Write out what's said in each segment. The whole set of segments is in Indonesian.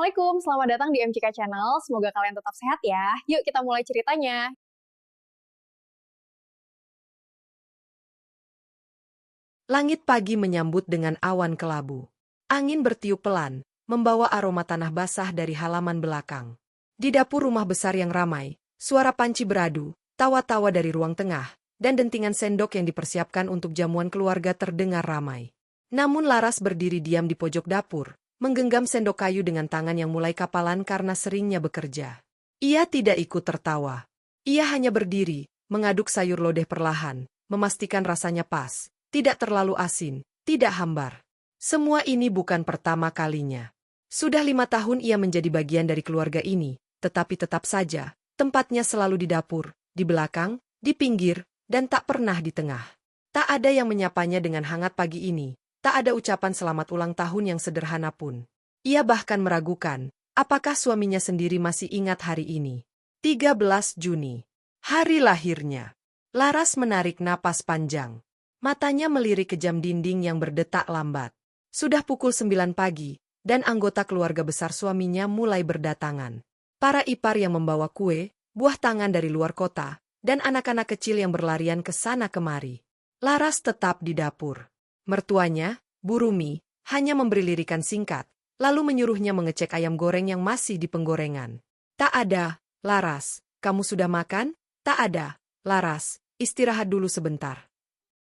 Assalamualaikum, selamat datang di MCK Channel. Semoga kalian tetap sehat ya. Yuk kita mulai ceritanya. Langit pagi menyambut dengan awan kelabu. Angin bertiup pelan, membawa aroma tanah basah dari halaman belakang. Di dapur rumah besar yang ramai, suara panci beradu, tawa-tawa dari ruang tengah, dan dentingan sendok yang dipersiapkan untuk jamuan keluarga terdengar ramai. Namun Laras berdiri diam di pojok dapur, menggenggam sendok kayu dengan tangan yang mulai kapalan karena seringnya bekerja. Ia tidak ikut tertawa. Ia hanya berdiri, mengaduk sayur lodeh perlahan, memastikan rasanya pas. Tidak terlalu asin, tidak hambar. Semua ini bukan pertama kalinya. Sudah 5 tahun ia menjadi bagian dari keluarga ini, tetapi tetap saja, tempatnya selalu di dapur, di belakang, di pinggir, dan tak pernah di tengah. Tak ada yang menyapanya dengan hangat pagi ini, tak ada ucapan selamat ulang tahun yang sederhana pun. Ia bahkan meragukan, apakah suaminya sendiri masih ingat hari ini. 13 Juni. Hari lahirnya. Laras menarik napas panjang. Matanya melirik ke jam dinding yang berdetak lambat. Sudah pukul 9 pagi, dan anggota keluarga besar suaminya mulai berdatangan. Para ipar yang membawa kue, buah tangan dari luar kota, dan anak-anak kecil yang berlarian ke sana kemari. Laras tetap di dapur. Mertuanya, Bu Rumi, hanya memberi lirikan singkat, lalu menyuruhnya mengecek ayam goreng yang masih di penggorengan. Tak ada, Laras, kamu sudah makan? Tak ada, Laras, istirahat dulu sebentar.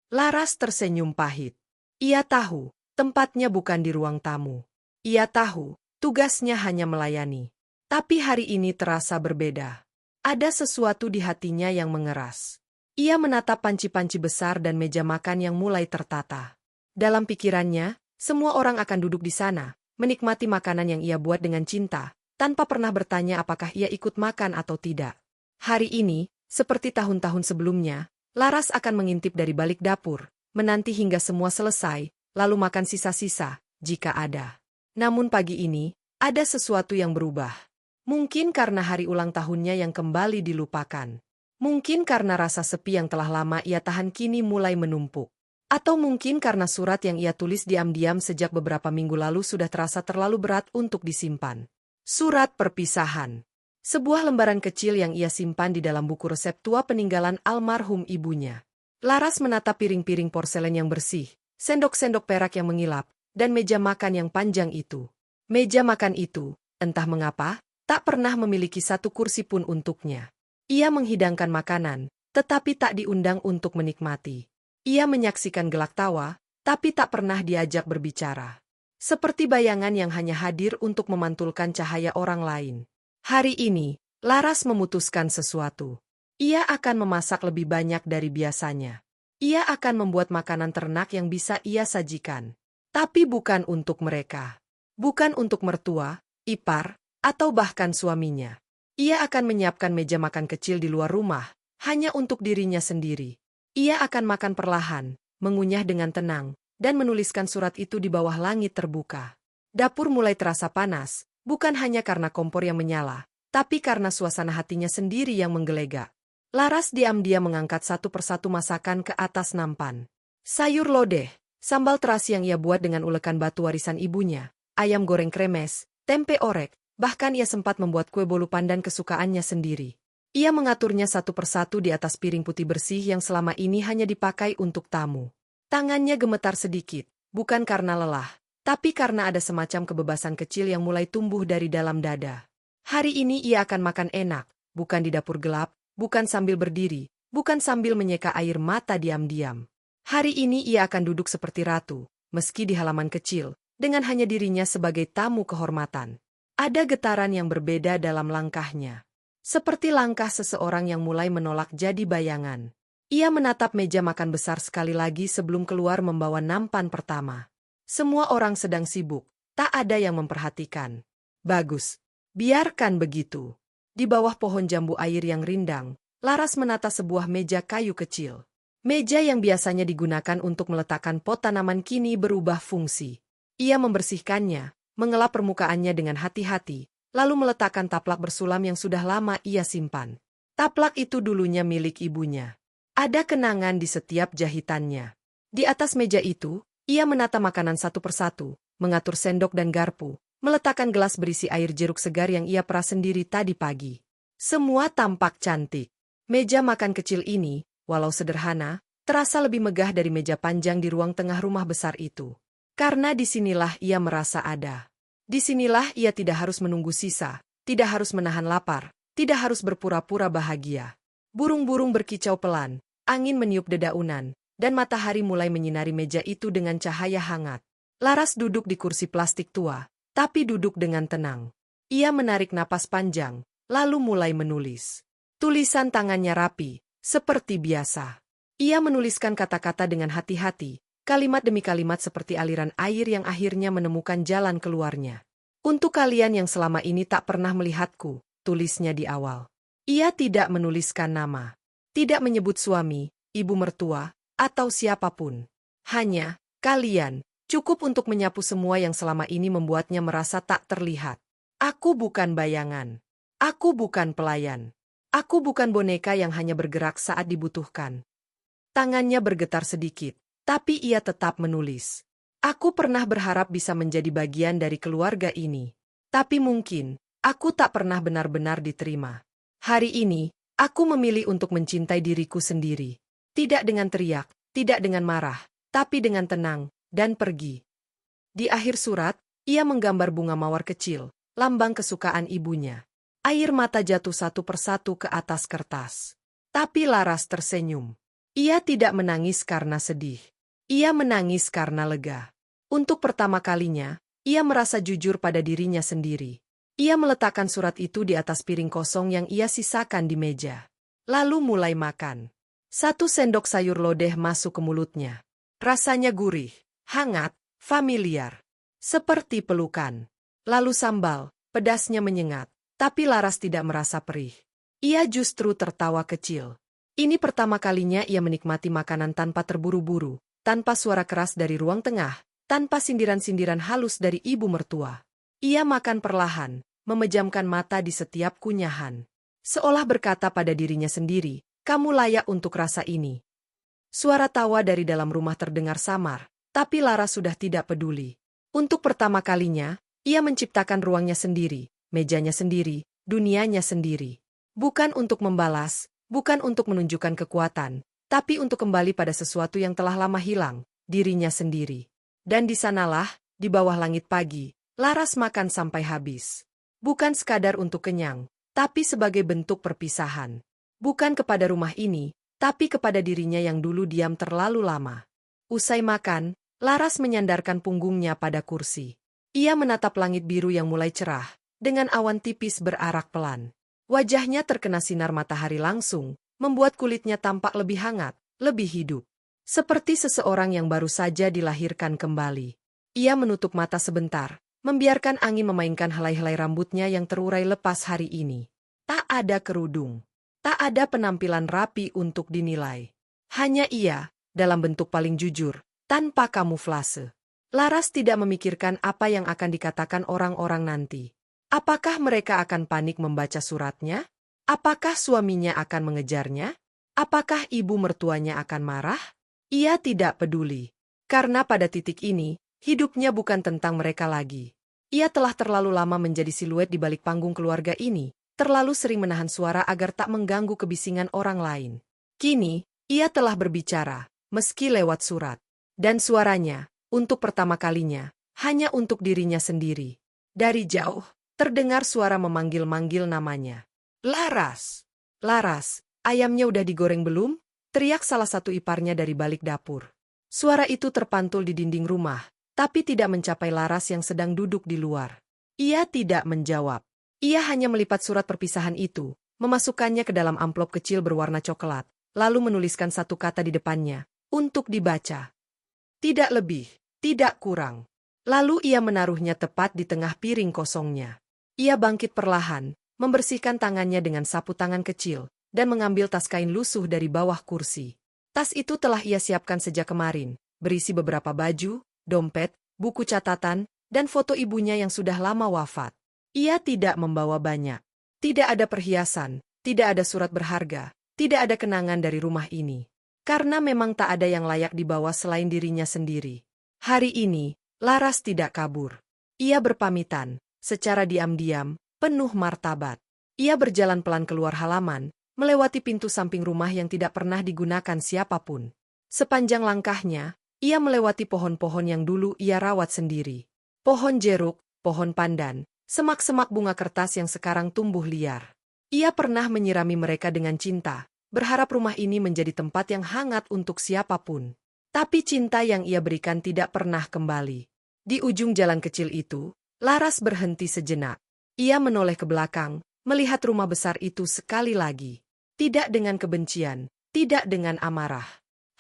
Laras tersenyum pahit. Ia tahu, tempatnya bukan di ruang tamu. Ia tahu, tugasnya hanya melayani. Tapi hari ini terasa berbeda. Ada sesuatu di hatinya yang mengeras. Ia menatap panci-panci besar dan meja makan yang mulai tertata. Dalam pikirannya, semua orang akan duduk di sana, menikmati makanan yang ia buat dengan cinta, tanpa pernah bertanya apakah ia ikut makan atau tidak. Hari ini, seperti tahun-tahun sebelumnya, Laras akan mengintip dari balik dapur, menanti hingga semua selesai, lalu makan sisa-sisa, jika ada. Namun pagi ini, ada sesuatu yang berubah. Mungkin karena hari ulang tahunnya yang kembali dilupakan. Mungkin karena rasa sepi yang telah lama ia tahan kini mulai menumpuk. Atau mungkin karena surat yang ia tulis diam-diam sejak beberapa minggu lalu sudah terasa terlalu berat untuk disimpan. Surat perpisahan. Sebuah lembaran kecil yang ia simpan di dalam buku resep tua peninggalan almarhum ibunya. Laras menatap piring-piring porselen yang bersih, sendok-sendok perak yang mengilap, dan meja makan yang panjang itu. Meja makan itu, entah mengapa, tak pernah memiliki satu kursi pun untuknya. Ia menghidangkan makanan, tetapi tak diundang untuk menikmati. Ia menyaksikan gelak tawa, tapi tak pernah diajak berbicara. Seperti bayangan yang hanya hadir untuk memantulkan cahaya orang lain. Hari ini, Laras memutuskan sesuatu. Ia akan memasak lebih banyak dari biasanya. Ia akan membuat makanan ternak yang bisa ia sajikan. Tapi bukan untuk mereka. Bukan untuk mertua, ipar, atau bahkan suaminya. Ia akan menyiapkan meja makan kecil di luar rumah, hanya untuk dirinya sendiri. Ia akan makan perlahan, mengunyah dengan tenang, dan menuliskan surat itu di bawah langit terbuka. Dapur mulai terasa panas. Bukan hanya karena kompor yang menyala, tapi karena suasana hatinya sendiri yang menggelegak. Laras diam-diam mengangkat satu persatu masakan ke atas nampan. Sayur lodeh, sambal terasi yang ia buat dengan ulekan batu warisan ibunya, ayam goreng kremes, tempe orek, bahkan ia sempat membuat kue bolu pandan kesukaannya sendiri. Ia mengaturnya satu persatu di atas piring putih bersih yang selama ini hanya dipakai untuk tamu. Tangannya gemetar sedikit, bukan karena lelah, tapi karena ada semacam kebebasan kecil yang mulai tumbuh dari dalam dada. Hari ini ia akan makan enak, bukan di dapur gelap, bukan sambil berdiri, bukan sambil menyeka air mata diam-diam. Hari ini ia akan duduk seperti ratu, meski di halaman kecil, dengan hanya dirinya sebagai tamu kehormatan. Ada getaran yang berbeda dalam langkahnya. Seperti langkah seseorang yang mulai menolak jadi bayangan. Ia menatap meja makan besar sekali lagi sebelum keluar membawa nampan pertama. Semua orang sedang sibuk, tak ada yang memperhatikan. Bagus. Biarkan begitu. Di bawah pohon jambu air yang rindang, Laras menata sebuah meja kayu kecil. Meja yang biasanya digunakan untuk meletakkan pot tanaman kini berubah fungsi. Ia membersihkannya, mengelap permukaannya dengan hati-hati, lalu meletakkan taplak bersulam yang sudah lama ia simpan. Taplak itu dulunya milik ibunya. Ada kenangan di setiap jahitannya. Di atas meja itu, ia menata makanan satu persatu, mengatur sendok dan garpu, meletakkan gelas berisi air jeruk segar yang ia peras sendiri tadi pagi. Semua tampak cantik. Meja makan kecil ini, walau sederhana, terasa lebih megah dari meja panjang di ruang tengah rumah besar itu. Karena disinilah ia merasa ada. Disinilah ia tidak harus menunggu sisa, tidak harus menahan lapar, tidak harus berpura-pura bahagia. Burung-burung berkicau pelan, angin meniup dedaunan, dan matahari mulai menyinari meja itu dengan cahaya hangat. Laras duduk di kursi plastik tua, tapi duduk dengan tenang. Ia menarik napas panjang, lalu mulai menulis. Tulisan tangannya rapi, seperti biasa. Ia menuliskan kata-kata dengan hati-hati, kalimat demi kalimat seperti aliran air yang akhirnya menemukan jalan keluarnya. Untuk kalian yang selama ini tak pernah melihatku, tulisnya di awal. Ia tidak menuliskan nama, tidak menyebut suami, ibu mertua, atau siapapun. Hanya, kalian, cukup untuk menyapu semua yang selama ini membuatnya merasa tak terlihat. Aku bukan bayangan. Aku bukan pelayan. Aku bukan boneka yang hanya bergerak saat dibutuhkan. Tangannya bergetar sedikit, tapi ia tetap menulis. Aku pernah berharap bisa menjadi bagian dari keluarga ini. Tapi mungkin, aku tak pernah benar-benar diterima. Hari ini, aku memilih untuk mencintai diriku sendiri. Tidak dengan teriak, tidak dengan marah, tapi dengan tenang, dan pergi. Di akhir surat, ia menggambar bunga mawar kecil, lambang kesukaan ibunya. Air mata jatuh satu persatu ke atas kertas. Tapi Laras tersenyum. Ia tidak menangis karena sedih. Ia menangis karena lega. Untuk pertama kalinya, ia merasa jujur pada dirinya sendiri. Ia meletakkan surat itu di atas piring kosong yang ia sisakan di meja. Lalu mulai makan. 1 sendok sayur lodeh masuk ke mulutnya. Rasanya gurih, hangat, familiar. Seperti pelukan. Lalu sambal, pedasnya menyengat. Tapi Laras tidak merasa perih. Ia justru tertawa kecil. Ini pertama kalinya ia menikmati makanan tanpa terburu-buru, tanpa suara keras dari ruang tengah, tanpa sindiran-sindiran halus dari ibu mertua. Ia makan perlahan, memejamkan mata di setiap kunyahan. Seolah berkata pada dirinya sendiri, kamu layak untuk rasa ini. Suara tawa dari dalam rumah terdengar samar, tapi Laras sudah tidak peduli. Untuk pertama kalinya, ia menciptakan ruangnya sendiri, mejanya sendiri, dunianya sendiri. Bukan untuk membalas, bukan untuk menunjukkan kekuatan, tapi untuk kembali pada sesuatu yang telah lama hilang, dirinya sendiri. Dan di sanalah, di bawah langit pagi, Laras makan sampai habis. Bukan sekadar untuk kenyang, tapi sebagai bentuk perpisahan. Bukan kepada rumah ini, tapi kepada dirinya yang dulu diam terlalu lama. Usai makan, Laras menyandarkan punggungnya pada kursi. Ia menatap langit biru yang mulai cerah, dengan awan tipis berarak pelan. Wajahnya terkena sinar matahari langsung, membuat kulitnya tampak lebih hangat, lebih hidup. Seperti seseorang yang baru saja dilahirkan kembali. Ia menutup mata sebentar, membiarkan angin memainkan helai-helai rambutnya yang terurai lepas hari ini. Tak ada kerudung. Tak ada penampilan rapi untuk dinilai. Hanya ia, dalam bentuk paling jujur, tanpa kamuflase. Laras tidak memikirkan apa yang akan dikatakan orang-orang nanti. Apakah mereka akan panik membaca suratnya? Apakah suaminya akan mengejarnya? Apakah ibu mertuanya akan marah? Ia tidak peduli. Karena pada titik ini, hidupnya bukan tentang mereka lagi. Ia telah terlalu lama menjadi siluet di balik panggung keluarga ini, terlalu sering menahan suara agar tak mengganggu kebisingan orang lain. Kini, ia telah berbicara, meski lewat surat. Dan suaranya, untuk pertama kalinya, hanya untuk dirinya sendiri. Dari jauh, terdengar suara memanggil-manggil namanya. Laras! Laras, ayamnya udah digoreng belum? Teriak salah satu iparnya dari balik dapur. Suara itu terpantul di dinding rumah, tapi tidak mencapai Laras yang sedang duduk di luar. Ia tidak menjawab. Ia hanya melipat surat perpisahan itu, memasukkannya ke dalam amplop kecil berwarna coklat, lalu menuliskan satu kata di depannya, untuk dibaca. Tidak lebih, tidak kurang. Lalu ia menaruhnya tepat di tengah piring kosongnya. Ia bangkit perlahan, membersihkan tangannya dengan sapu tangan kecil, dan mengambil tas kain lusuh dari bawah kursi. Tas itu telah ia siapkan sejak kemarin, berisi beberapa baju, dompet, buku catatan, dan foto ibunya yang sudah lama wafat. Ia tidak membawa banyak. Tidak ada perhiasan, tidak ada surat berharga, tidak ada kenangan dari rumah ini. Karena memang tak ada yang layak dibawa selain dirinya sendiri. Hari ini, Laras tidak kabur. Ia berpamitan, secara diam-diam, penuh martabat. Ia berjalan pelan keluar halaman, melewati pintu samping rumah yang tidak pernah digunakan siapapun. Sepanjang langkahnya, ia melewati pohon-pohon yang dulu ia rawat sendiri. Pohon jeruk, pohon pandan, semak-semak bunga kertas yang sekarang tumbuh liar. Ia pernah menyirami mereka dengan cinta, berharap rumah ini menjadi tempat yang hangat untuk siapapun. Tapi cinta yang ia berikan tidak pernah kembali. Di ujung jalan kecil itu, Laras berhenti sejenak. Ia menoleh ke belakang, melihat rumah besar itu sekali lagi. Tidak dengan kebencian, tidak dengan amarah.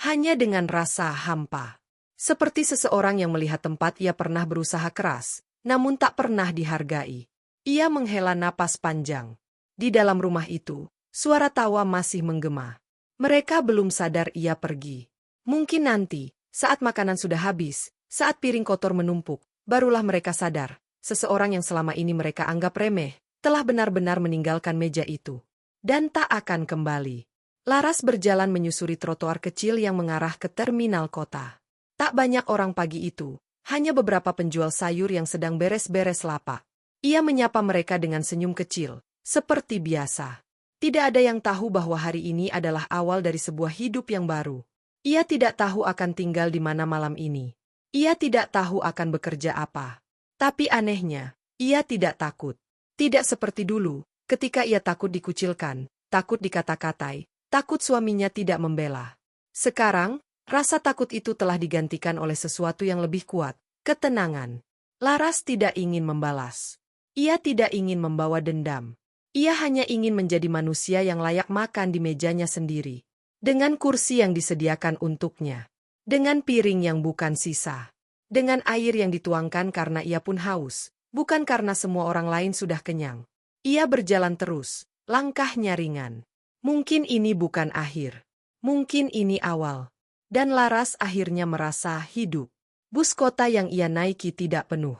Hanya dengan rasa hampa. Seperti seseorang yang melihat tempat ia pernah berusaha keras, namun tak pernah dihargai. Ia menghela napas panjang. Di dalam rumah itu, suara tawa masih menggema. Mereka belum sadar ia pergi. Mungkin nanti, saat makanan sudah habis, saat piring kotor menumpuk, barulah mereka sadar, seseorang yang selama ini mereka anggap remeh, telah benar-benar meninggalkan meja itu. Dan tak akan kembali. Laras berjalan menyusuri trotoar kecil yang mengarah ke terminal kota. Tak banyak orang pagi itu, hanya beberapa penjual sayur yang sedang beres-beres lapak. Ia menyapa mereka dengan senyum kecil, seperti biasa. Tidak ada yang tahu bahwa hari ini adalah awal dari sebuah hidup yang baru. Ia tidak tahu akan tinggal di mana malam ini. Ia tidak tahu akan bekerja apa. Tapi anehnya, ia tidak takut. Tidak seperti dulu, ketika ia takut dikucilkan, takut dikata-katai, takut suaminya tidak membela. Sekarang, rasa takut itu telah digantikan oleh sesuatu yang lebih kuat, ketenangan. Laras tidak ingin membalas. Ia tidak ingin membawa dendam. Ia hanya ingin menjadi manusia yang layak makan di mejanya sendiri. Dengan kursi yang disediakan untuknya. Dengan piring yang bukan sisa. Dengan air yang dituangkan karena ia pun haus, bukan karena semua orang lain sudah kenyang. Ia berjalan terus, langkahnya ringan. Mungkin ini bukan akhir. Mungkin ini awal. Dan Laras akhirnya merasa hidup. Bus kota yang ia naiki tidak penuh.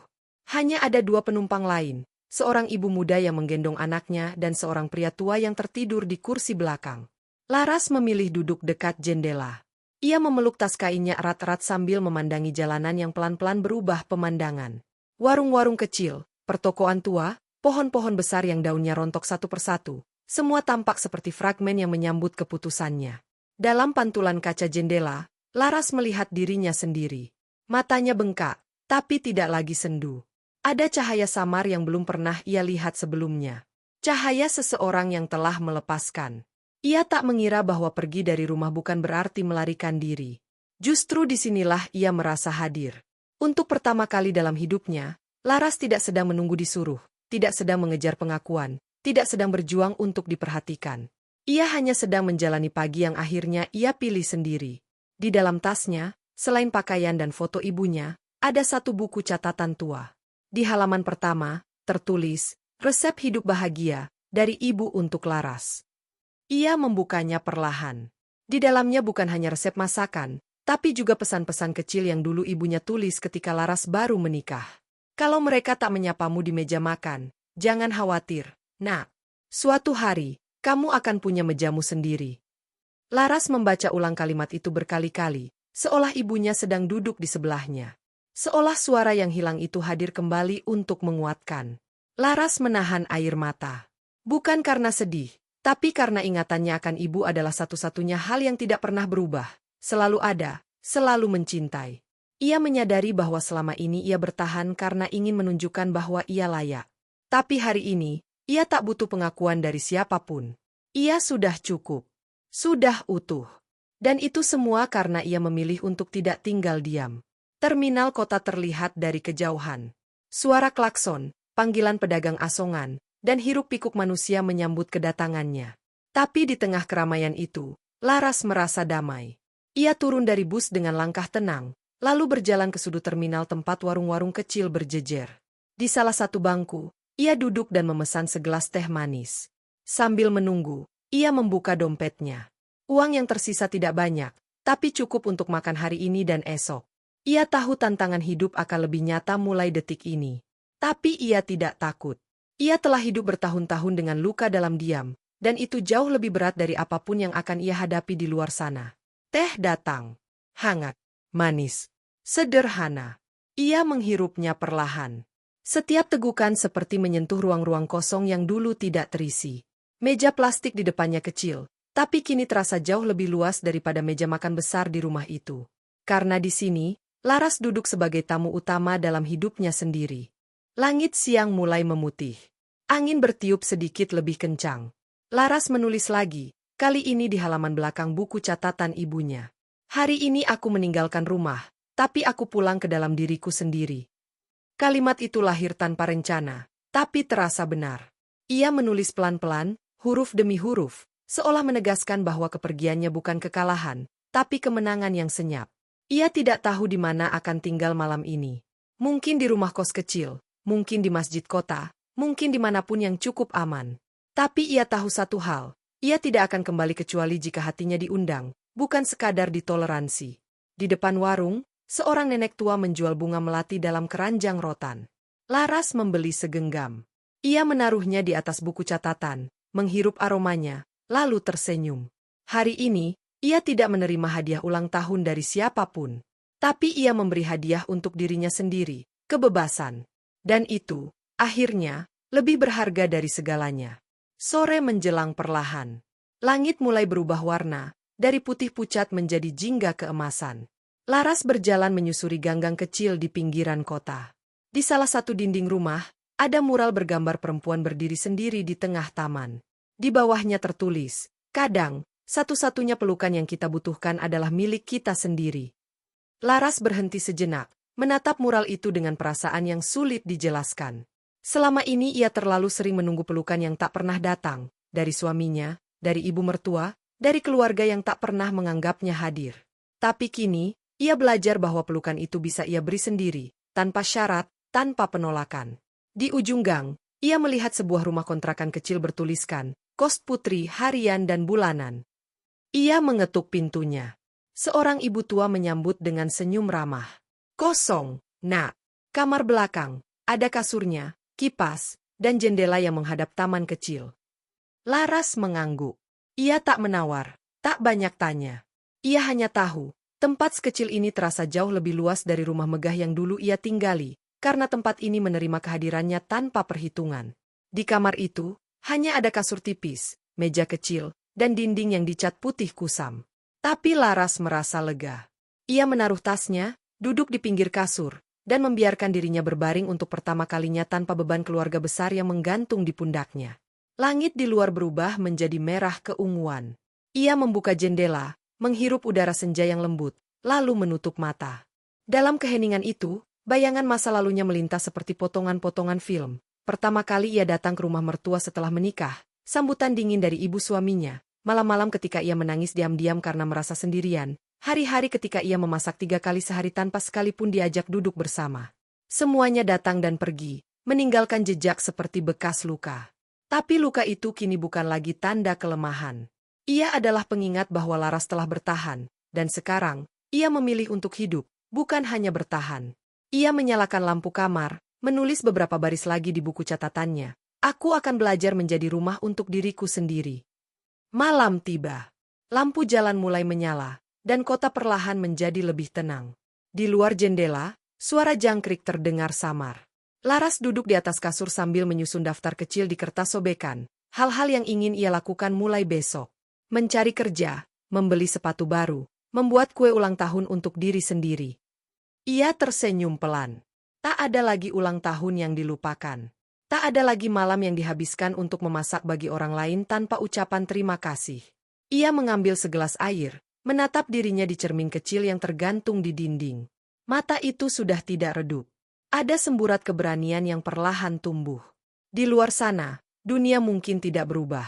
Hanya ada 2 penumpang lain, seorang ibu muda yang menggendong anaknya dan seorang pria tua yang tertidur di kursi belakang. Laras memilih duduk dekat jendela. Ia memeluk tas kainnya erat-erat sambil memandangi jalanan yang pelan-pelan berubah pemandangan. Warung-warung kecil, pertokoan tua, pohon-pohon besar yang daunnya rontok satu persatu. Semua tampak seperti fragmen yang menyambut keputusannya. Dalam pantulan kaca jendela, Laras melihat dirinya sendiri. Matanya bengkak, tapi tidak lagi sendu. Ada cahaya samar yang belum pernah ia lihat sebelumnya. Cahaya seseorang yang telah melepaskan. Ia tak mengira bahwa pergi dari rumah bukan berarti melarikan diri. Justru disinilah ia merasa hadir. Untuk pertama kali dalam hidupnya, Laras tidak sedang menunggu disuruh, tidak sedang mengejar pengakuan, tidak sedang berjuang untuk diperhatikan. Ia hanya sedang menjalani pagi yang akhirnya ia pilih sendiri. Di dalam tasnya, selain pakaian dan foto ibunya, ada satu buku catatan tua. Di halaman pertama, tertulis, resep hidup bahagia, dari ibu untuk Laras. Ia membukanya perlahan. Di dalamnya bukan hanya resep masakan, tapi juga pesan-pesan kecil yang dulu ibunya tulis ketika Laras baru menikah. Kalau mereka tak menyapamu di meja makan, jangan khawatir. Nah, suatu hari, kamu akan punya mejamu sendiri. Laras membaca ulang kalimat itu berkali-kali, seolah ibunya sedang duduk di sebelahnya. Seolah suara yang hilang itu hadir kembali untuk menguatkan. Laras menahan air mata. Bukan karena sedih, tapi karena ingatannya akan ibu adalah satu-satunya hal yang tidak pernah berubah. Selalu ada, selalu mencintai. Ia menyadari bahwa selama ini ia bertahan karena ingin menunjukkan bahwa ia layak. Tapi hari ini, ia tak butuh pengakuan dari siapapun. Ia sudah cukup. Sudah utuh. Dan itu semua karena ia memilih untuk tidak tinggal diam. Terminal kota terlihat dari kejauhan. Suara klakson, panggilan pedagang asongan, dan hiruk-pikuk manusia menyambut kedatangannya. Tapi di tengah keramaian itu, Laras merasa damai. Ia turun dari bus dengan langkah tenang, lalu berjalan ke sudut terminal tempat warung-warung kecil berjejer. Di salah satu bangku, ia duduk dan memesan segelas teh manis. Sambil menunggu, ia membuka dompetnya. Uang yang tersisa tidak banyak, tapi cukup untuk makan hari ini dan esok. Ia tahu tantangan hidup akan lebih nyata mulai detik ini. Tapi ia tidak takut. Ia telah hidup bertahun-tahun dengan luka dalam diam, dan itu jauh lebih berat dari apapun yang akan ia hadapi di luar sana. Teh datang. Hangat. Manis. Sederhana. Ia menghirupnya perlahan. Setiap tegukan seperti menyentuh ruang-ruang kosong yang dulu tidak terisi. Meja plastik di depannya kecil, tapi kini terasa jauh lebih luas daripada meja makan besar di rumah itu. Karena di sini, Laras duduk sebagai tamu utama dalam hidupnya sendiri. Langit siang mulai memutih. Angin bertiup sedikit lebih kencang. Laras menulis lagi, kali ini di halaman belakang buku catatan ibunya. Hari ini aku meninggalkan rumah, tapi aku pulang ke dalam diriku sendiri. Kalimat itu lahir tanpa rencana, tapi terasa benar. Ia menulis pelan-pelan, huruf demi huruf, seolah menegaskan bahwa kepergiannya bukan kekalahan, tapi kemenangan yang senyap. Ia tidak tahu di mana akan tinggal malam ini. Mungkin di rumah kos kecil, mungkin di masjid kota, mungkin dimanapun yang cukup aman. Tapi ia tahu satu hal, ia tidak akan kembali kecuali jika hatinya diundang, bukan sekadar ditoleransi. Di depan warung, seorang nenek tua menjual bunga melati dalam keranjang rotan. Laras membeli segenggam. Ia menaruhnya di atas buku catatan, menghirup aromanya, lalu tersenyum. Hari ini, ia tidak menerima hadiah ulang tahun dari siapapun. Tapi ia memberi hadiah untuk dirinya sendiri, kebebasan. Dan itu, akhirnya, lebih berharga dari segalanya. Sore menjelang perlahan. Langit mulai berubah warna, dari putih pucat menjadi jingga keemasan. Laras berjalan menyusuri ganggang kecil di pinggiran kota. Di salah satu dinding rumah, ada mural bergambar perempuan berdiri sendiri di tengah taman. Di bawahnya tertulis, kadang, satu-satunya pelukan yang kita butuhkan adalah milik kita sendiri. Laras berhenti sejenak, menatap mural itu dengan perasaan yang sulit dijelaskan. Selama ini ia terlalu sering menunggu pelukan yang tak pernah datang, dari suaminya, dari ibu mertua, dari keluarga yang tak pernah menganggapnya hadir. Tapi kini, ia belajar bahwa pelukan itu bisa ia beri sendiri, tanpa syarat, tanpa penolakan. Di ujung gang, ia melihat sebuah rumah kontrakan kecil bertuliskan, kos putri harian dan bulanan. Ia mengetuk pintunya. Seorang ibu tua menyambut dengan senyum ramah. Kosong, nak. Kamar belakang, ada kasurnya, kipas, dan jendela yang menghadap taman kecil. Laras mengangguk. Ia tak menawar, tak banyak tanya. Ia hanya tahu, tempat sekecil ini terasa jauh lebih luas dari rumah megah yang dulu ia tinggali, karena tempat ini menerima kehadirannya tanpa perhitungan. Di kamar itu, hanya ada kasur tipis, meja kecil, dan dinding yang dicat putih kusam. Tapi Laras merasa lega. Ia menaruh tasnya, duduk di pinggir kasur, dan membiarkan dirinya berbaring untuk pertama kalinya tanpa beban keluarga besar yang menggantung di pundaknya. Langit di luar berubah menjadi merah keunguan. Ia membuka jendela, menghirup udara senja yang lembut, lalu menutup mata. Dalam keheningan itu, bayangan masa lalunya melintas seperti potongan-potongan film. Pertama kali ia datang ke rumah mertua setelah menikah, sambutan dingin dari ibu suaminya, malam-malam ketika ia menangis diam-diam karena merasa sendirian, hari-hari ketika ia memasak 3 kali sehari tanpa sekalipun diajak duduk bersama. Semuanya datang dan pergi, meninggalkan jejak seperti bekas luka. Tapi luka itu kini bukan lagi tanda kelemahan. Ia adalah pengingat bahwa Laras telah bertahan, dan sekarang, ia memilih untuk hidup, bukan hanya bertahan. Ia menyalakan lampu kamar, menulis beberapa baris lagi di buku catatannya. Aku akan belajar menjadi rumah untuk diriku sendiri. Malam tiba. Lampu jalan mulai menyala, dan kota perlahan menjadi lebih tenang. Di luar jendela, suara jangkrik terdengar samar. Laras duduk di atas kasur sambil menyusun daftar kecil di kertas sobekan, hal-hal yang ingin ia lakukan mulai besok. Mencari kerja, membeli sepatu baru, membuat kue ulang tahun untuk diri sendiri. Ia tersenyum pelan. Tak ada lagi ulang tahun yang dilupakan. Tak ada lagi malam yang dihabiskan untuk memasak bagi orang lain tanpa ucapan terima kasih. Ia mengambil segelas air, menatap dirinya di cermin kecil yang tergantung di dinding. Mata itu sudah tidak redup. Ada semburat keberanian yang perlahan tumbuh. Di luar sana, dunia mungkin tidak berubah.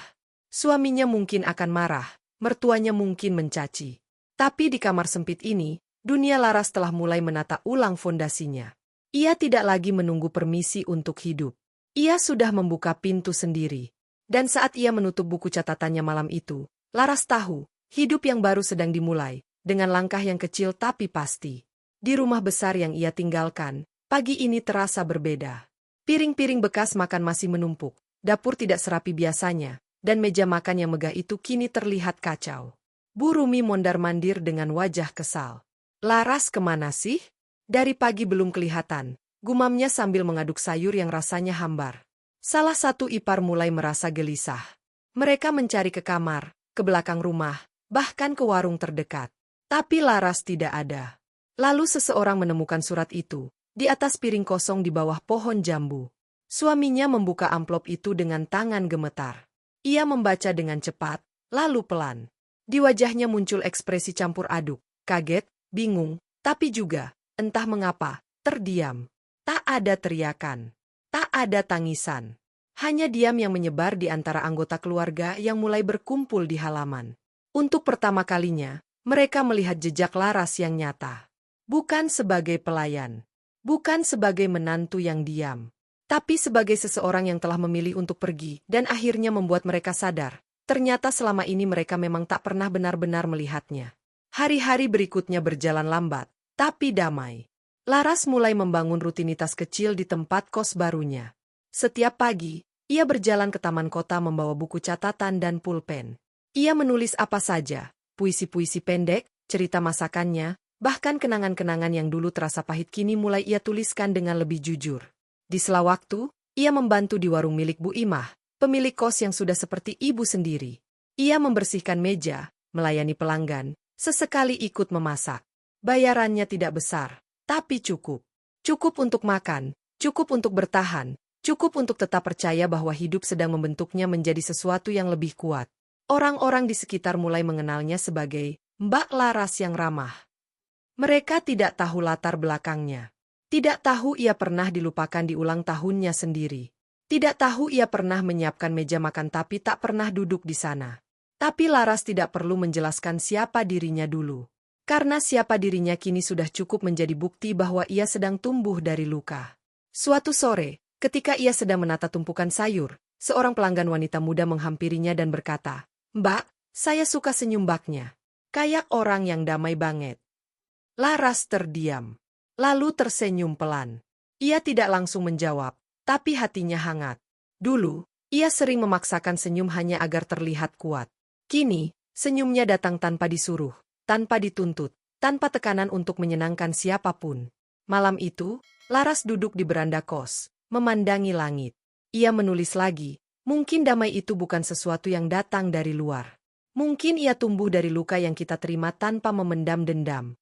Suaminya mungkin akan marah, mertuanya mungkin mencaci. Tapi di kamar sempit ini, dunia Laras telah mulai menata ulang fondasinya. Ia tidak lagi menunggu permisi untuk hidup. Ia sudah membuka pintu sendiri. Dan saat ia menutup buku catatannya malam itu, Laras tahu, hidup yang baru sedang dimulai, dengan langkah yang kecil tapi pasti. Di rumah besar yang ia tinggalkan, pagi ini terasa berbeda. Piring-piring bekas makan masih menumpuk, dapur tidak serapi biasanya, dan meja makan yang megah itu kini terlihat kacau. Bu Rumi mondar-mandir dengan wajah kesal. Laras kemana sih? Dari pagi belum kelihatan, Gumamnya sambil mengaduk sayur yang rasanya hambar. Salah satu ipar mulai merasa gelisah. Mereka mencari ke kamar, ke belakang rumah, bahkan ke warung terdekat. Tapi Laras tidak ada. Lalu seseorang menemukan surat itu, di atas piring kosong di bawah pohon jambu. Suaminya membuka amplop itu dengan tangan gemetar. Ia membaca dengan cepat, lalu pelan. Di wajahnya muncul ekspresi campur aduk, kaget, bingung, tapi juga, entah mengapa, terdiam. Tak ada teriakan. Tak ada tangisan. Hanya diam yang menyebar di antara anggota keluarga yang mulai berkumpul di halaman. Untuk pertama kalinya, mereka melihat jejak Laras yang nyata. Bukan sebagai pelayan. Bukan sebagai menantu yang diam. Tapi sebagai seseorang yang telah memilih untuk pergi dan akhirnya membuat mereka sadar. Ternyata selama ini mereka memang tak pernah benar-benar melihatnya. Hari-hari berikutnya berjalan lambat, tapi damai. Laras mulai membangun rutinitas kecil di tempat kos barunya. Setiap pagi, ia berjalan ke taman kota membawa buku catatan dan pulpen. Ia menulis apa saja, puisi-puisi pendek, cerita masakannya, bahkan kenangan-kenangan yang dulu terasa pahit kini mulai ia tuliskan dengan lebih jujur. Di sela waktu, ia membantu di warung milik Bu Imah, pemilik kos yang sudah seperti ibu sendiri. Ia membersihkan meja, melayani pelanggan, sesekali ikut memasak. Bayarannya tidak besar, tapi cukup. Cukup untuk makan, cukup untuk bertahan, cukup untuk tetap percaya bahwa hidup sedang membentuknya menjadi sesuatu yang lebih kuat. Orang-orang di sekitar mulai mengenalnya sebagai Mbak Laras yang ramah. Mereka tidak tahu latar belakangnya. Tidak tahu ia pernah dilupakan di ulang tahunnya sendiri. Tidak tahu ia pernah menyiapkan meja makan tapi tak pernah duduk di sana. Tapi Laras tidak perlu menjelaskan siapa dirinya dulu. Karena siapa dirinya kini sudah cukup menjadi bukti bahwa ia sedang tumbuh dari luka. Suatu sore, ketika ia sedang menata tumpukan sayur, seorang pelanggan wanita muda menghampirinya dan berkata, "Mbak, saya suka senyum Mbaknya. Kayak orang yang damai banget." Laras terdiam. Lalu tersenyum pelan. Ia tidak langsung menjawab, tapi hatinya hangat. Dulu, ia sering memaksakan senyum hanya agar terlihat kuat. Kini, senyumnya datang tanpa disuruh, tanpa dituntut, tanpa tekanan untuk menyenangkan siapapun. Malam itu, Laras duduk di beranda kos, memandangi langit. Ia menulis lagi, mungkin damai itu bukan sesuatu yang datang dari luar. Mungkin ia tumbuh dari luka yang kita terima tanpa memendam dendam.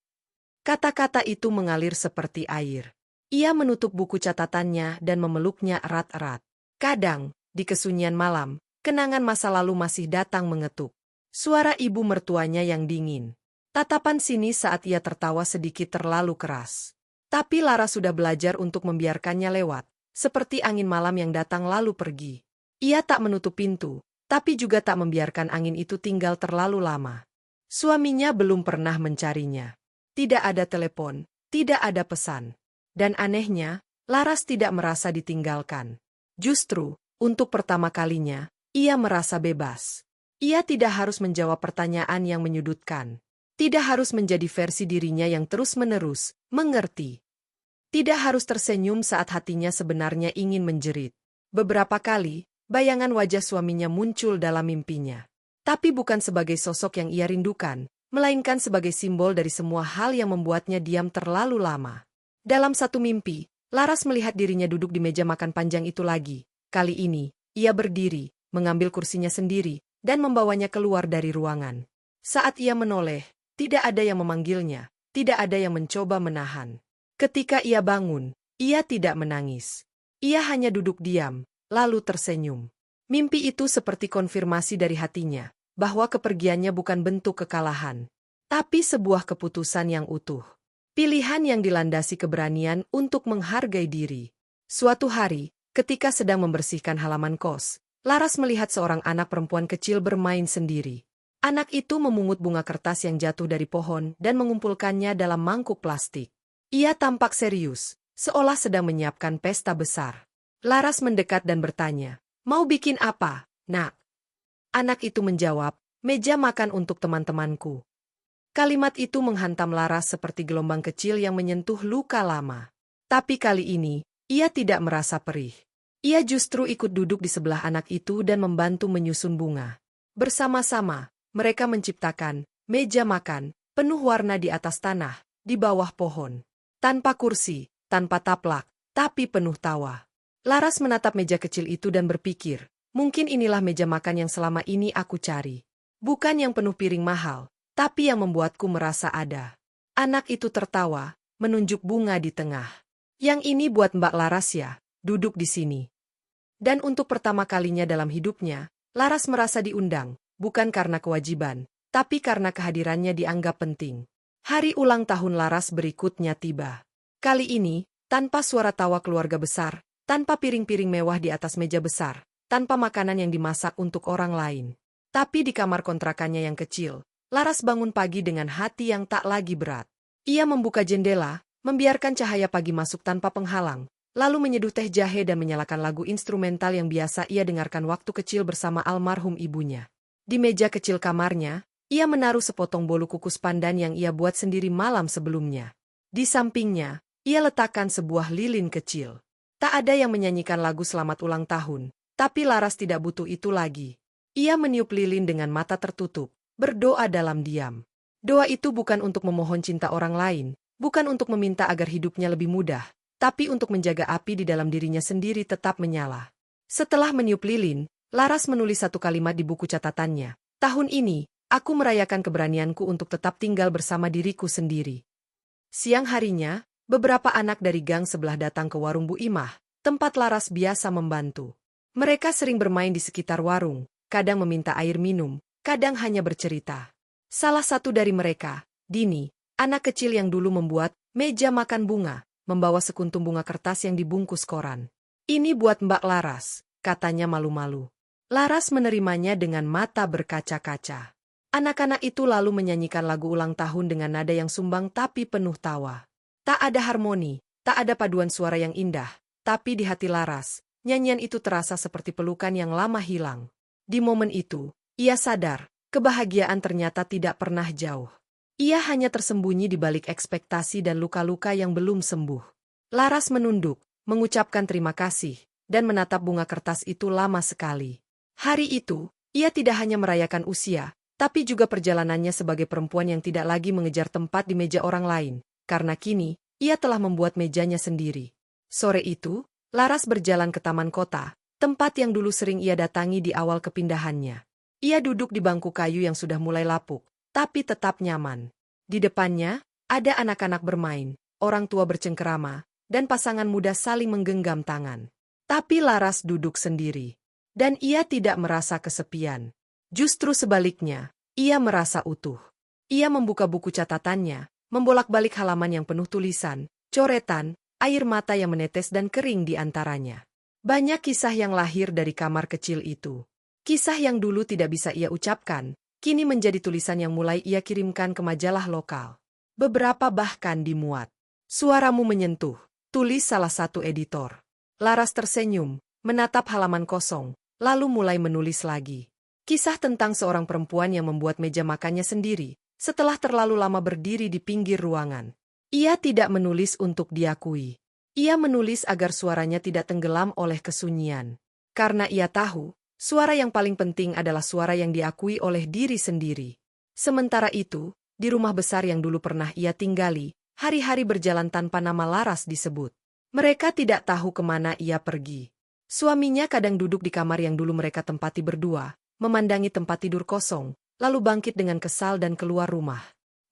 Kata-kata itu mengalir seperti air. Ia menutup buku catatannya dan memeluknya erat-erat. Kadang, di kesunyian malam, kenangan masa lalu masih datang mengetuk. Suara ibu mertuanya yang dingin. Tatapan sinis saat ia tertawa sedikit terlalu keras. Tapi Lara sudah belajar untuk membiarkannya lewat, seperti angin malam yang datang lalu pergi. Ia tak menutup pintu, tapi juga tak membiarkan angin itu tinggal terlalu lama. Suaminya belum pernah mencarinya. Tidak ada telepon, tidak ada pesan. Dan anehnya, Laras tidak merasa ditinggalkan. Justru, untuk pertama kalinya, ia merasa bebas. Ia tidak harus menjawab pertanyaan yang menyudutkan. Tidak harus menjadi versi dirinya yang terus-menerus mengerti. Tidak harus tersenyum saat hatinya sebenarnya ingin menjerit. Beberapa kali, bayangan wajah suaminya muncul dalam mimpinya. Tapi bukan sebagai sosok yang ia rindukan, melainkan sebagai simbol dari semua hal yang membuatnya diam terlalu lama. Dalam satu mimpi, Laras melihat dirinya duduk di meja makan panjang itu lagi. Kali ini, ia berdiri, mengambil kursinya sendiri, dan membawanya keluar dari ruangan. Saat ia menoleh, tidak ada yang memanggilnya, tidak ada yang mencoba menahan. Ketika ia bangun, ia tidak menangis. Ia hanya duduk diam, lalu tersenyum. Mimpi itu seperti konfirmasi dari hatinya, bahwa kepergiannya bukan bentuk kekalahan, tapi sebuah keputusan yang utuh. Pilihan yang dilandasi keberanian untuk menghargai diri. Suatu hari, ketika sedang membersihkan halaman kos, Laras melihat seorang anak perempuan kecil bermain sendiri. Anak itu memungut bunga kertas yang jatuh dari pohon dan mengumpulkannya dalam mangkuk plastik. Ia tampak serius, seolah sedang menyiapkan pesta besar. Laras mendekat dan bertanya, "Mau bikin apa, Nak?" Anak itu menjawab, "Meja makan untuk teman-temanku." Kalimat itu menghantam Laras seperti gelombang kecil yang menyentuh luka lama. Tapi kali ini, ia tidak merasa perih. Ia justru ikut duduk di sebelah anak itu dan membantu menyusun bunga. Bersama-sama, mereka menciptakan meja makan penuh warna di atas tanah, di bawah pohon. Tanpa kursi, tanpa taplak, tapi penuh tawa. Laras menatap meja kecil itu dan berpikir, mungkin inilah meja makan yang selama ini aku cari. Bukan yang penuh piring mahal, tapi yang membuatku merasa ada. Anak itu tertawa, menunjuk bunga di tengah. Yang ini buat Mbak Laras ya, duduk di sini. Dan untuk pertama kalinya dalam hidupnya, Laras merasa diundang, bukan karena kewajiban, tapi karena kehadirannya dianggap penting. Hari ulang tahun Laras berikutnya tiba. Kali ini, tanpa suara tawa keluarga besar, tanpa piring-piring mewah di atas meja besar, tanpa makanan yang dimasak untuk orang lain. Tapi di kamar kontrakannya yang kecil, Laras bangun pagi dengan hati yang tak lagi berat. Ia membuka jendela, membiarkan cahaya pagi masuk tanpa penghalang, lalu menyeduh teh jahe dan menyalakan lagu instrumental yang biasa ia dengarkan waktu kecil bersama almarhum ibunya. Di meja kecil kamarnya, ia menaruh sepotong bolu kukus pandan yang ia buat sendiri malam sebelumnya. Di sampingnya, ia letakkan sebuah lilin kecil. Tak ada yang menyanyikan lagu selamat ulang tahun, tapi Laras tidak butuh itu lagi. Ia meniup lilin dengan mata tertutup, berdoa dalam diam. Doa itu bukan untuk memohon cinta orang lain, bukan untuk meminta agar hidupnya lebih mudah, tapi untuk menjaga api di dalam dirinya sendiri tetap menyala. Setelah meniup lilin, Laras menulis satu kalimat di buku catatannya. Tahun ini, aku merayakan keberanianku untuk tetap tinggal bersama diriku sendiri. Siang harinya, beberapa anak dari gang sebelah datang ke warung Bu Imah, tempat Laras biasa membantu. Mereka sering bermain di sekitar warung, kadang meminta air minum, kadang hanya bercerita. Salah satu dari mereka, Dini, anak kecil yang dulu membuat meja makan bunga, membawa sekuntum bunga kertas yang dibungkus koran. Ini buat Mbak Laras, katanya malu-malu. Laras menerimanya dengan mata berkaca-kaca. Anak-anak itu lalu menyanyikan lagu ulang tahun dengan nada yang sumbang tapi penuh tawa. Tak ada harmoni, tak ada paduan suara yang indah, tapi di hati Laras, nyanyian itu terasa seperti pelukan yang lama hilang. Di momen itu, ia sadar, kebahagiaan ternyata tidak pernah jauh. Ia hanya tersembunyi di balik ekspektasi dan luka-luka yang belum sembuh. Laras menunduk, mengucapkan terima kasih, dan menatap bunga kertas itu lama sekali. Hari itu, ia tidak hanya merayakan usia, tapi juga perjalanannya sebagai perempuan yang tidak lagi mengejar tempat di meja orang lain, karena kini, ia telah membuat mejanya sendiri. Sore itu, Laras berjalan ke taman kota, tempat yang dulu sering ia datangi di awal kepindahannya. Ia duduk di bangku kayu yang sudah mulai lapuk, tapi tetap nyaman. Di depannya, ada anak-anak bermain, orang tua bercengkerama, dan pasangan muda saling menggenggam tangan. Tapi Laras duduk sendiri. Dan ia tidak merasa kesepian. Justru sebaliknya, ia merasa utuh. Ia membuka buku catatannya, membolak-balik halaman yang penuh tulisan, coretan, air mata yang menetes dan kering di antaranya. Banyak kisah yang lahir dari kamar kecil itu. Kisah yang dulu tidak bisa ia ucapkan, kini menjadi tulisan yang mulai ia kirimkan ke majalah lokal. Beberapa bahkan dimuat. Suaramu menyentuh, tulis salah satu editor. Laras tersenyum, menatap halaman kosong, lalu mulai menulis lagi. Kisah tentang seorang perempuan yang membuat meja makannya sendiri, setelah terlalu lama berdiri di pinggir ruangan. Ia tidak menulis untuk diakui. Ia menulis agar suaranya tidak tenggelam oleh kesunyian. Karena ia tahu, suara yang paling penting adalah suara yang diakui oleh diri sendiri. Sementara itu, di rumah besar yang dulu pernah ia tinggali, hari-hari berjalan tanpa nama Laras disebut. Mereka tidak tahu kemana ia pergi. Suaminya kadang duduk di kamar yang dulu mereka tempati berdua, memandangi tempat tidur kosong, lalu bangkit dengan kesal dan keluar rumah.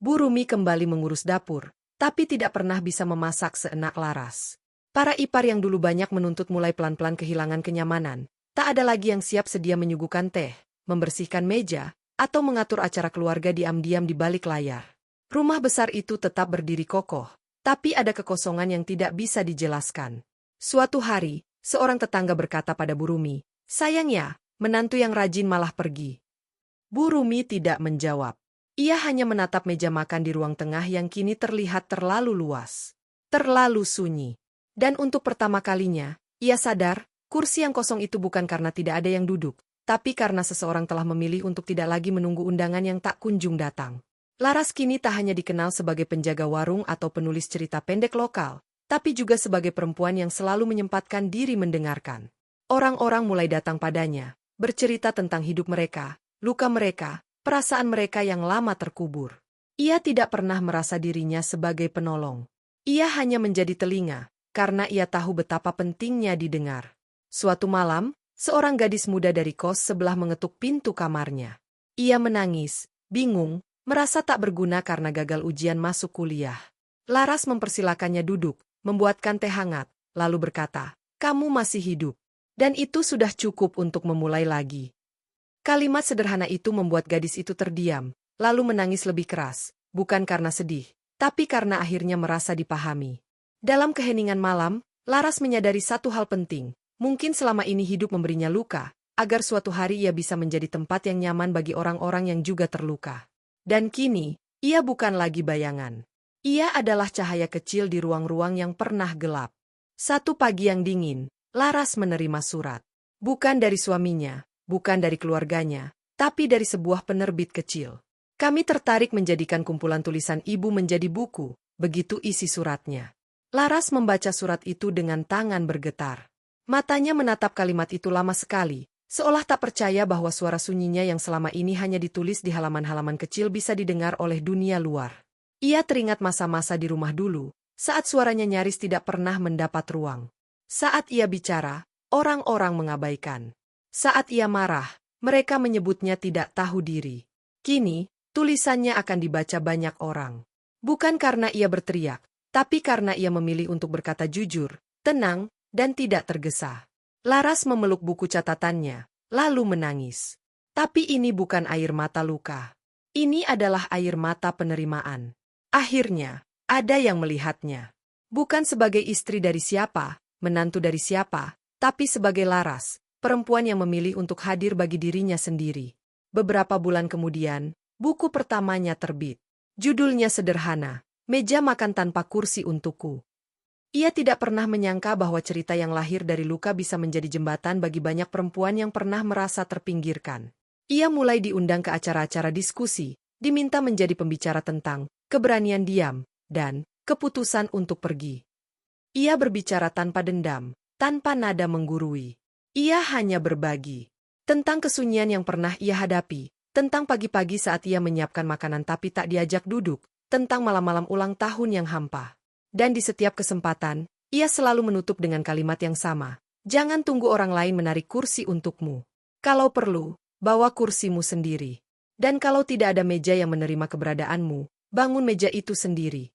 Bu Rumi kembali mengurus dapur, tapi tidak pernah bisa memasak seenak Laras. Para ipar yang dulu banyak menuntut mulai pelan-pelan kehilangan kenyamanan. Tak ada lagi yang siap sedia menyuguhkan teh, membersihkan meja, atau mengatur acara keluarga diam-diam di balik layar. Rumah besar itu tetap berdiri kokoh, tapi ada kekosongan yang tidak bisa dijelaskan. Suatu hari, seorang tetangga berkata pada Bu Rumi, "Sayangnya, menantu yang rajin malah pergi." Bu Rumi tidak menjawab. Ia hanya menatap meja makan di ruang tengah yang kini terlihat terlalu luas. Terlalu sunyi. Dan untuk pertama kalinya, ia sadar, kursi yang kosong itu bukan karena tidak ada yang duduk, tapi karena seseorang telah memilih untuk tidak lagi menunggu undangan yang tak kunjung datang. Laras kini tak hanya dikenal sebagai penjaga warung atau penulis cerita pendek lokal, tapi juga sebagai perempuan yang selalu menyempatkan diri mendengarkan. Orang-orang mulai datang padanya, bercerita tentang hidup mereka, luka mereka, perasaan mereka yang lama terkubur. Ia tidak pernah merasa dirinya sebagai penolong. Ia hanya menjadi telinga, karena ia tahu betapa pentingnya didengar. Suatu malam, seorang gadis muda dari kos sebelah mengetuk pintu kamarnya. Ia menangis, bingung, merasa tak berguna karena gagal ujian masuk kuliah. Laras mempersilakannya duduk, membuatkan teh hangat, lalu berkata, "Kamu masih hidup. Dan itu sudah cukup untuk memulai lagi." Kalimat sederhana itu membuat gadis itu terdiam, lalu menangis lebih keras, bukan karena sedih, tapi karena akhirnya merasa dipahami. Dalam keheningan malam, Laras menyadari satu hal penting, mungkin selama ini hidup memberinya luka, agar suatu hari ia bisa menjadi tempat yang nyaman bagi orang-orang yang juga terluka. Dan kini, ia bukan lagi bayangan. Ia adalah cahaya kecil di ruang-ruang yang pernah gelap. Satu pagi yang dingin, Laras menerima surat. Bukan dari suaminya, bukan dari keluarganya, tapi dari sebuah penerbit kecil. "Kami tertarik menjadikan kumpulan tulisan ibu menjadi buku," begitu isi suratnya. Laras membaca surat itu dengan tangan bergetar. Matanya menatap kalimat itu lama sekali, seolah tak percaya bahwa suara sunyinya yang selama ini hanya ditulis di halaman-halaman kecil bisa didengar oleh dunia luar. Ia teringat masa-masa di rumah dulu, saat suaranya nyaris tidak pernah mendapat ruang. Saat ia bicara, orang-orang mengabaikan. Saat ia marah, mereka menyebutnya tidak tahu diri. Kini, tulisannya akan dibaca banyak orang. Bukan karena ia berteriak, tapi karena ia memilih untuk berkata jujur, tenang, dan tidak tergesa. Laras memeluk buku catatannya, lalu menangis. Tapi ini bukan air mata luka. Ini adalah air mata penerimaan. Akhirnya, ada yang melihatnya. Bukan sebagai istri dari siapa, menantu dari siapa, tapi sebagai Laras, perempuan yang memilih untuk hadir bagi dirinya sendiri. Beberapa bulan kemudian, buku pertamanya terbit. Judulnya sederhana, "Meja Makan Tanpa Kursi Untukku." Ia tidak pernah menyangka bahwa cerita yang lahir dari luka bisa menjadi jembatan bagi banyak perempuan yang pernah merasa terpinggirkan. Ia mulai diundang ke acara-acara diskusi, diminta menjadi pembicara tentang keberanian diam, dan keputusan untuk pergi. Ia berbicara tanpa dendam, tanpa nada menggurui. Ia hanya berbagi tentang kesunyian yang pernah ia hadapi, tentang pagi-pagi saat ia menyiapkan makanan tapi tak diajak duduk, tentang malam-malam ulang tahun yang hampa. Dan di setiap kesempatan, ia selalu menutup dengan kalimat yang sama, "Jangan tunggu orang lain menarik kursi untukmu. Kalau perlu, bawa kursimu sendiri. Dan kalau tidak ada meja yang menerima keberadaanmu, bangun meja itu sendiri."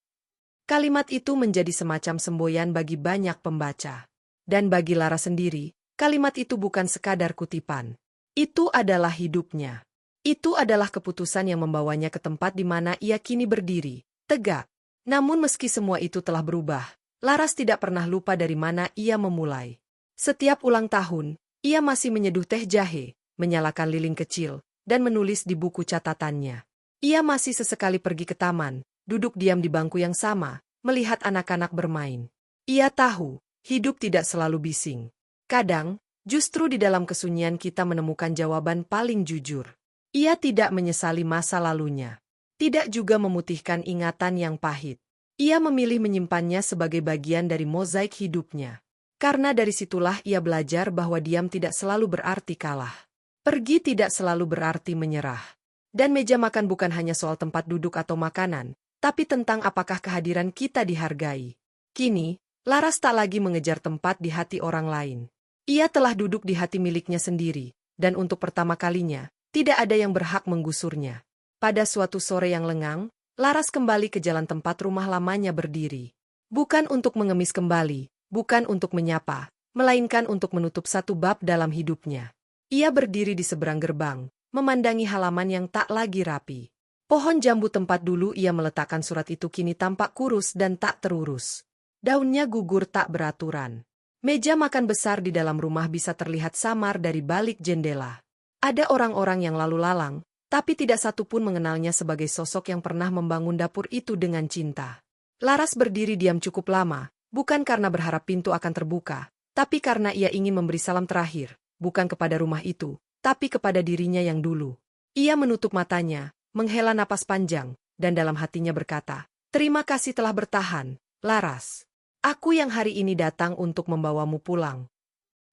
Kalimat itu menjadi semacam semboyan bagi banyak pembaca. Dan bagi Lara sendiri, kalimat itu bukan sekadar kutipan. Itu adalah hidupnya. Itu adalah keputusan yang membawanya ke tempat di mana ia kini berdiri, tegak. Namun meski semua itu telah berubah, Laras tidak pernah lupa dari mana ia memulai. Setiap ulang tahun, ia masih menyeduh teh jahe, menyalakan lilin kecil, dan menulis di buku catatannya. Ia masih sesekali pergi ke taman, duduk diam di bangku yang sama, melihat anak-anak bermain. Ia tahu, hidup tidak selalu bising. Kadang, justru di dalam kesunyian kita menemukan jawaban paling jujur. Ia tidak menyesali masa lalunya. Tidak juga memutihkan ingatan yang pahit. Ia memilih menyimpannya sebagai bagian dari mozaik hidupnya. Karena dari situlah ia belajar bahwa diam tidak selalu berarti kalah. Pergi tidak selalu berarti menyerah. Dan meja makan bukan hanya soal tempat duduk atau makanan, tapi tentang apakah kehadiran kita dihargai. Kini, Laras tak lagi mengejar tempat di hati orang lain. Ia telah duduk di hati miliknya sendiri, dan untuk pertama kalinya, tidak ada yang berhak menggusurnya. Pada suatu sore yang lengang, Laras kembali ke jalan tempat rumah lamanya berdiri. Bukan untuk mengemis kembali, bukan untuk menyapa, melainkan untuk menutup satu bab dalam hidupnya. Ia berdiri di seberang gerbang, memandangi halaman yang tak lagi rapi. Pohon jambu tempat dulu ia meletakkan surat itu kini tampak kurus dan tak terurus. Daunnya gugur tak beraturan. Meja makan besar di dalam rumah bisa terlihat samar dari balik jendela. Ada orang-orang yang lalu lalang, tapi tidak satu pun mengenalnya sebagai sosok yang pernah membangun dapur itu dengan cinta. Laras berdiri diam cukup lama, bukan karena berharap pintu akan terbuka, tapi karena ia ingin memberi salam terakhir, bukan kepada rumah itu, tapi kepada dirinya yang dulu. Ia menutup matanya, menghela napas panjang, dan dalam hatinya berkata, "Terima kasih telah bertahan, Laras. Aku yang hari ini datang untuk membawamu pulang."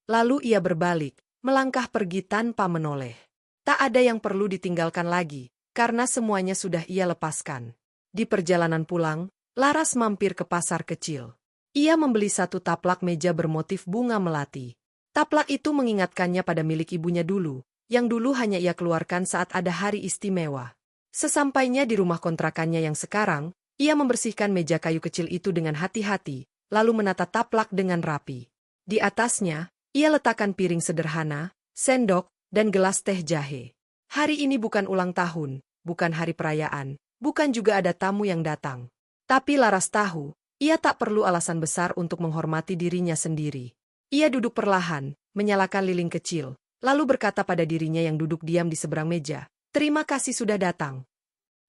Lalu ia berbalik, melangkah pergi tanpa menoleh. Tak ada yang perlu ditinggalkan lagi, karena semuanya sudah ia lepaskan. Di perjalanan pulang, Laras mampir ke pasar kecil. Ia membeli satu taplak meja bermotif bunga melati. Taplak itu mengingatkannya pada milik ibunya dulu, yang dulu hanya ia keluarkan saat ada hari istimewa. Sesampainya di rumah kontrakannya yang sekarang, ia membersihkan meja kayu kecil itu dengan hati-hati, lalu menata taplak dengan rapi. Di atasnya, ia letakkan piring sederhana, sendok, dan gelas teh jahe. Hari ini bukan ulang tahun, bukan hari perayaan, bukan juga ada tamu yang datang. Tapi Laras tahu, ia tak perlu alasan besar untuk menghormati dirinya sendiri. Ia duduk perlahan, menyalakan lilin kecil, lalu berkata pada dirinya yang duduk diam di seberang meja, "Terima kasih sudah datang."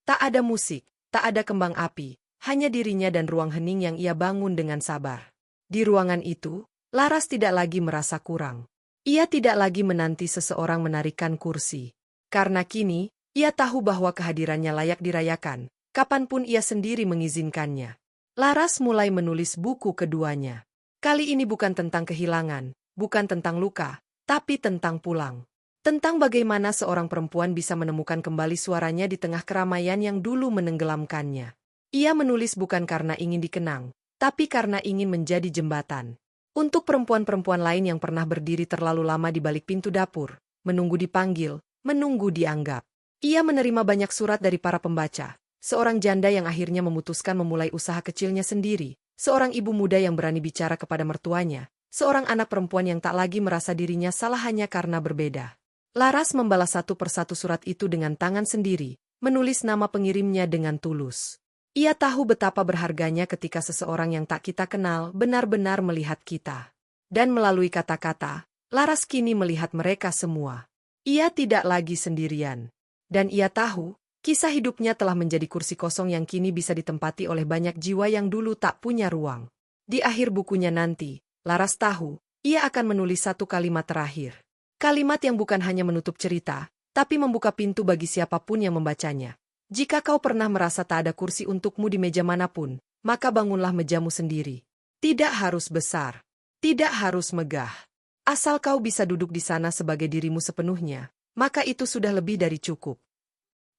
Tak ada musik, tak ada kembang api, hanya dirinya dan ruang hening yang ia bangun dengan sabar. Di ruangan itu, Laras tidak lagi merasa kurang. Ia tidak lagi menanti seseorang menarikan kursi. Karena kini, ia tahu bahwa kehadirannya layak dirayakan, kapanpun ia sendiri mengizinkannya. Laras mulai menulis buku keduanya. Kali ini bukan tentang kehilangan, bukan tentang luka, tapi tentang pulang. Tentang bagaimana seorang perempuan bisa menemukan kembali suaranya di tengah keramaian yang dulu menenggelamkannya. Ia menulis bukan karena ingin dikenang, tapi karena ingin menjadi jembatan. Untuk perempuan-perempuan lain yang pernah berdiri terlalu lama di balik pintu dapur, menunggu dipanggil, menunggu dianggap. Ia menerima banyak surat dari para pembaca. Seorang janda yang akhirnya memutuskan memulai usaha kecilnya sendiri, seorang ibu muda yang berani bicara kepada mertuanya, seorang anak perempuan yang tak lagi merasa dirinya salah hanya karena berbeda. Laras membalas satu persatu surat itu dengan tangan sendiri, menulis nama pengirimnya dengan tulus. Ia tahu betapa berharganya ketika seseorang yang tak kita kenal benar-benar melihat kita. Dan melalui kata-kata, Laras kini melihat mereka semua. Ia tidak lagi sendirian. Dan ia tahu, kisah hidupnya telah menjadi kursi kosong yang kini bisa ditempati oleh banyak jiwa yang dulu tak punya ruang. Di akhir bukunya nanti, Laras tahu, ia akan menulis satu kalimat terakhir. Kalimat yang bukan hanya menutup cerita, tapi membuka pintu bagi siapapun yang membacanya. Jika kau pernah merasa tak ada kursi untukmu di meja manapun, maka bangunlah mejamu sendiri. Tidak harus besar, tidak harus megah. Asal kau bisa duduk di sana sebagai dirimu sepenuhnya, maka itu sudah lebih dari cukup.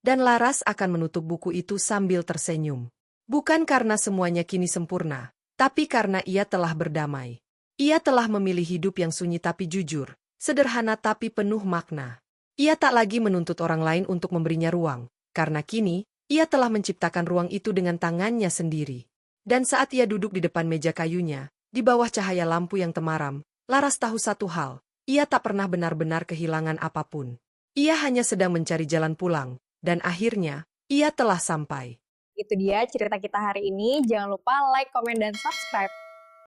Dan Laras akan menutup buku itu sambil tersenyum. Bukan karena semuanya kini sempurna, tapi karena ia telah berdamai. Ia telah memilih hidup yang sunyi tapi jujur, sederhana tapi penuh makna. Ia tak lagi menuntut orang lain untuk memberinya ruang, karena kini, ia telah menciptakan ruang itu dengan tangannya sendiri. Dan saat ia duduk di depan meja kayunya, di bawah cahaya lampu yang temaram, Laras tahu satu hal, ia tak pernah benar-benar kehilangan apapun. Ia hanya sedang mencari jalan pulang. Dan akhirnya, ia telah sampai. Itu dia cerita kita hari ini. Jangan lupa like, komen, dan subscribe.